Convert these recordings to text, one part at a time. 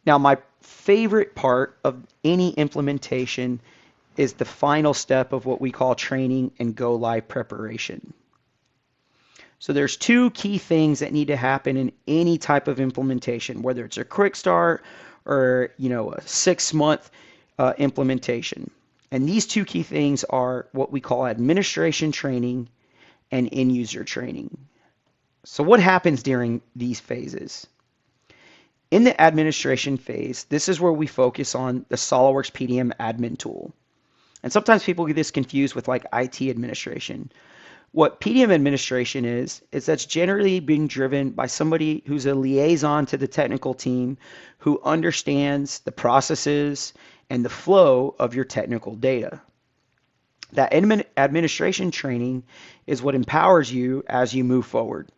Now, my favorite part of any implementation is the final step of what we call training and go live preparation. So there's two key things that need to happen in any type of implementation, whether it's a quick start or a 6-month implementation. And these two key things are what we call administration training and end user training. So what happens during these phases? In the administration phase, this is where we focus on the SOLIDWORKS PDM admin tool. And sometimes people get this confused with like IT administration. What PDM administration is that's generally being driven by somebody who's a liaison to the technical team who understands the processes and the flow of your technical data. That administration training is what empowers you as you move forward.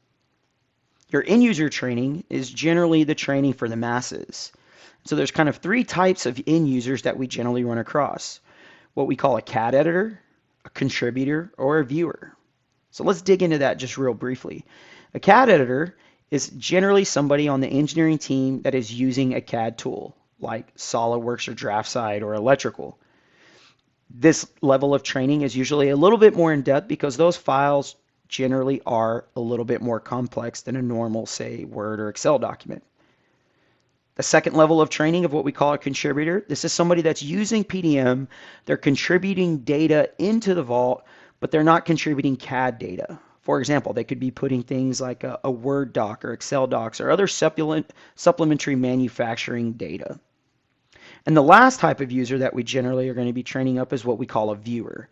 Your end user training is generally the training for the masses. So there's kind of three types of end users that we generally run across. What we call a CAD editor, a contributor, or a viewer. So let's dig into that just real briefly. A CAD editor is generally somebody on the engineering team that is using a CAD tool like SolidWorks or DraftSide or electrical. This level of training is usually a little bit more in depth because those files generally are a little bit more complex than a normal, say, Word or Excel document. The second level of training of what we call a contributor, this is somebody that's using PDM, they're contributing data into the vault, but they're not contributing CAD data. For example, they could be putting things like a Word doc or Excel docs or other supplementary manufacturing data. And the last type of user that we generally are going to be training up is what we call a viewer.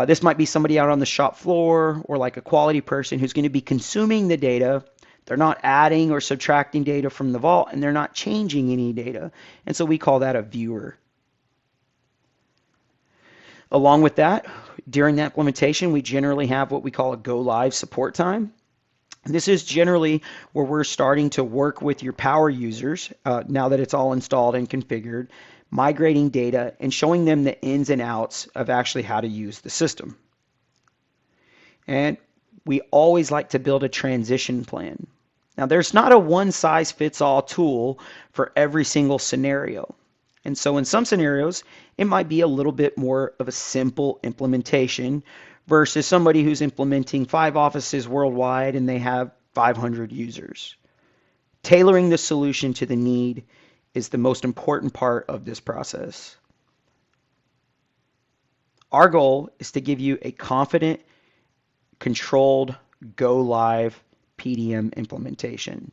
This might be somebody out on the shop floor or like a quality person who's going to be consuming the data. They're not adding or subtracting data from the vault, and they're not changing any data. And so we call that a viewer. Along with that, during the implementation, we generally have what we call a go live support time. This is generally where we're starting to work with your power users now that it's all installed and configured, migrating data and showing them the ins and outs of actually how to use the system. And we always like to build a transition plan. Now, there's not a one-size-fits-all tool for every single scenario. And so in some scenarios, it might be a little bit more of a simple implementation versus somebody who's implementing 5 offices worldwide and they have 500 users. Tailoring the solution to the need is the most important part of this process. Our goal is to give you a confident, controlled, go live PDM implementation.